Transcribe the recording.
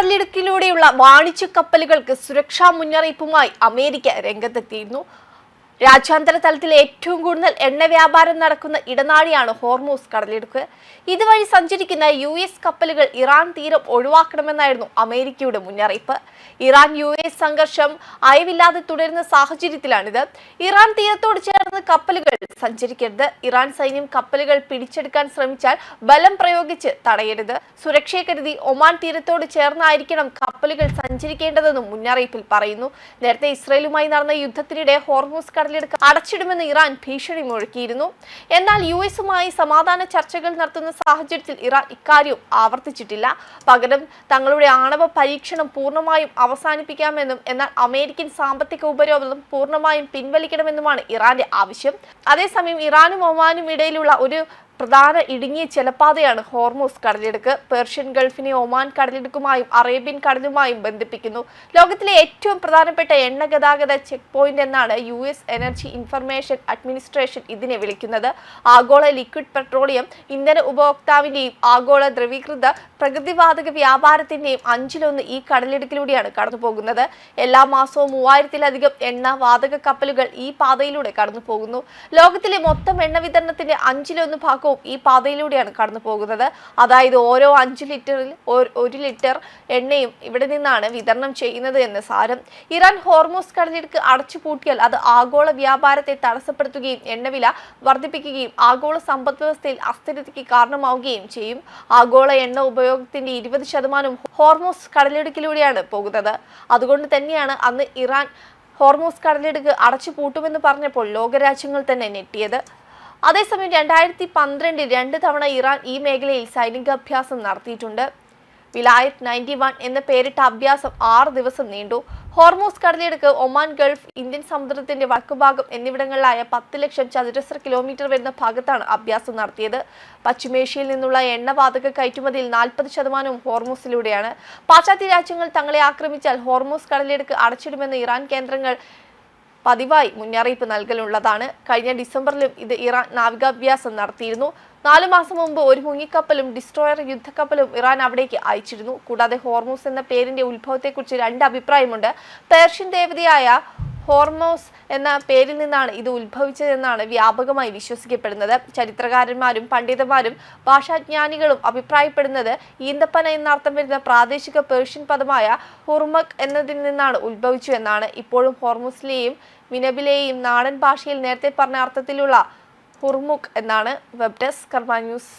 കടലിടുക്കിലൂടെയുള്ള വാണിജ്യ കപ്പലുകൾക്ക് സുരക്ഷാ മുന്നറിയിപ്പുമായി അമേരിക്ക രംഗത്തെത്തിയിരുന്നു. രാജ്യാന്തര തലത്തിൽ ഏറ്റവും കൂടുതൽ എണ്ണ വ്യാപാരം നടക്കുന്ന ഇടനാഴിയാണ് ഹോർമൂസ് കടലിടുക്ക്. ഇതുവഴി സഞ്ചരിക്കുന്ന US കപ്പലുകൾ ഇറാൻ തീരം ഒഴിവാക്കണമെന്നായിരുന്നു അമേരിക്കയുടെ മുന്നറിയിപ്പ്. ഇറാൻ US സംഘർഷം അയവില്ലാതെ തുടരുന്ന സാഹചര്യത്തിലാണിത്. ഇറാൻ തീരത്തോട് ചേർന്ന് കപ്പലുകൾ സഞ്ചരിക്കരുത്. ഇറാൻ സൈന്യം കപ്പലുകൾ പിടിച്ചെടുക്കാൻ ശ്രമിച്ചാൽ ബലം പ്രയോഗിച്ച് തടയരുത്. സുരക്ഷയെ കരുതി ഒമാൻ തീരത്തോട് ചേർന്നായിരിക്കണം കപ്പലുകൾ സഞ്ചരിക്കേണ്ടതെന്നും മുന്നറിയിപ്പിൽ പറയുന്നു. നേരത്തെ ഇസ്രയേലുമായി നടന്ന യുദ്ധത്തിനിടെ ഹോർമൂസ് കടലിടുക്ക് അടച്ചിടുമെന്ന് ഇറാൻ ഭീഷണി മുഴക്കിയിരുന്നു. എന്നാൽ US-ഉമായി സമാധാന ചർച്ചകൾ നടത്തുന്ന സാഹചര്യത്തിൽ ഇറാൻ ഇക്കാര്യം ആവർത്തിച്ചിട്ടില്ല. പകരം തങ്ങളുടെ ആണവ പരീക്ഷണം പൂർണ്ണമായും അവസാനിപ്പിക്കാമെന്നും എന്നാൽ അമേരിക്കൻ സാമ്പത്തിക ഉപരോധം പൂർണ്ണമായും പിൻവലിക്കണമെന്നുമാണ് ഇറാന്റെ ആവശ്യം. അതേസമയം ഇറാനും ഒമാനും ഇടയിലുള്ള ഒരു പ്രധാന ഇടുങ്ങിയ ജലപാതയാണ് ഹോർമൂസ് കടലിടുക്ക്. പേർഷ്യൻ ഗൾഫിനെ ഒമാൻ കടലിടുക്കുമായും അറേബ്യൻ കടലുമായും ബന്ധിപ്പിക്കുന്നു. ലോകത്തിലെ ഏറ്റവും പ്രധാനപ്പെട്ട എണ്ണ ഗതാഗത ചെക്ക് പോയിന്റ് എന്നാണ് US എനർജി ഇൻഫർമേഷൻ അഡ്മിനിസ്ട്രേഷൻ ഇതിനെ വിളിക്കുന്നത്. ആഗോള ലിക്വിഡ് പെട്രോളിയം ഇന്ധന ഉപഭോക്താവിന്റെയും ആഗോള ദ്രവീകൃത പ്രകൃതിവാതക വ്യാപാരത്തിന്റെയും 1/5 ഈ കടലിടുക്കിലൂടെയാണ് കടന്നുപോകുന്നത്. എല്ലാ മാസവും 3000-ലധികം എണ്ണ വാതക കപ്പലുകൾ ഈ പാതയിലൂടെ കടന്നു പോകുന്നു. ലോകത്തിലെ മൊത്തം എണ്ണ വിതരണത്തിന്റെ 1/5 ഭാഗം ഈ പാതയിലൂടെയാണ് കടന്നു പോകുന്നത്. അതായത് ഓരോ 5 ലിറ്ററിൽ 1 ലിറ്റർ എണ്ണയും ഇവിടെ നിന്നാണ് വിതരണം ചെയ്യുന്നത് എന്ന് സാരം. ഇറാൻ ഹോർമൂസ് കടലിടുക്ക് അടച്ചുപൂട്ടിയാൽ അത് ആഗോള വ്യാപാരത്തെ തടസ്സപ്പെടുത്തുകയും എണ്ണവില വർദ്ധിപ്പിക്കുകയും ആഗോള സമ്പദ് വ്യവസ്ഥയിൽ അസ്ഥിരതയ്ക്ക് കാരണമാവുകയും ചെയ്യും. ആഗോള എണ്ണ ഉപയോഗത്തിന്റെ 20% ഹോർമൂസ് കടലിടുക്കിലൂടെയാണ് പോകുന്നത്. അതുകൊണ്ട് തന്നെയാണ് അന്ന് ഇറാൻ ഹോർമൂസ് കടലിടുക്ക് അടച്ചുപൂട്ടുമെന്ന് പറഞ്ഞപ്പോൾ ലോകരാജ്യങ്ങൾ തന്നെ ഞെട്ടിയത്. അതേസമയം 2012 2 തവണ ഇറാൻ ഈ മേഖലയിൽ സൈനികാഭ്യാസം നടത്തിയിട്ടുണ്ട്. വിലായത് 91 എന്ന പേരിട്ട അഭ്യാസം 6 ദിവസം നീണ്ടു. ഹോർമൂസ് കടലിടുക്ക്, ഒമാൻ ഗൾഫ്, ഇന്ത്യൻ സമുദ്രത്തിന്റെ വടക്കുഭാഗം എന്നിവിടങ്ങളിലായ 10 ലക്ഷം ചതുരശ്ര കിലോമീറ്റർ വരുന്ന ഭാഗത്താണ് അഭ്യാസം നടത്തിയത്. പശ്ചിമേഷ്യയിൽ നിന്നുള്ള എണ്ണവാതക കയറ്റുമതിയിൽ 40% ഹോർമൂസിലൂടെയാണ്. പാശ്ചാത്യ രാജ്യങ്ങൾ തങ്ങളെ ആക്രമിച്ചാൽ ഹോർമൂസ് കടലിടുക്ക് അടച്ചിടുമെന്ന് ഇറാൻ കേന്ദ്രങ്ങൾ പതിവായി മുന്നറിയിപ്പ് നൽകലുള്ളതാണ്. കഴിഞ്ഞ ഡിസംബറിലും ഇത് ഇറാൻ നാവികാഭ്യാസം നടത്തിയിരുന്നു. 4 മാസം മുമ്പ് ഒരു മുങ്ങിക്കപ്പലും ഡിസ്ട്രോയർ യുദ്ധക്കപ്പലും ഇറാൻ അവിടേക്ക് അയച്ചിരുന്നു. കൂടാതെ ഹോർമൂസ് എന്ന പേരിന്റെ ഉത്ഭവത്തെക്കുറിച്ച് 2 അഭിപ്രായമുണ്ട്. പേർഷ്യൻ ദേവതയായ ഹോർമോസ് എന്ന പേരിൽ നിന്നാണ് ഇത് ഉത്ഭവിച്ചതെന്നാണ് വ്യാപകമായി വിശ്വസിക്കപ്പെടുന്നത്. ചരിത്രകാരന്മാരും പണ്ഡിതന്മാരും ഭാഷാജ്ഞാനികളും അഭിപ്രായപ്പെടുന്നത് ഈന്തപ്പന എന്നർത്ഥം വരുന്ന പ്രാദേശിക പേർഷ്യൻ പദമായ ഹുർമക് എന്നതിൽ നിന്നാണ് ഉത്ഭവിച്ചു എന്നാണ്. ഇപ്പോഴും ഹോർമൂസിലെയും മിനബിലെയും നാടൻ ഭാഷയിൽ നേരത്തെ പറഞ്ഞ അർത്ഥത്തിലുള്ള ഹുർമുക് എന്നാണ്. വെബ് ഡെസ്ക് കർമ്മ ന്യൂസ്.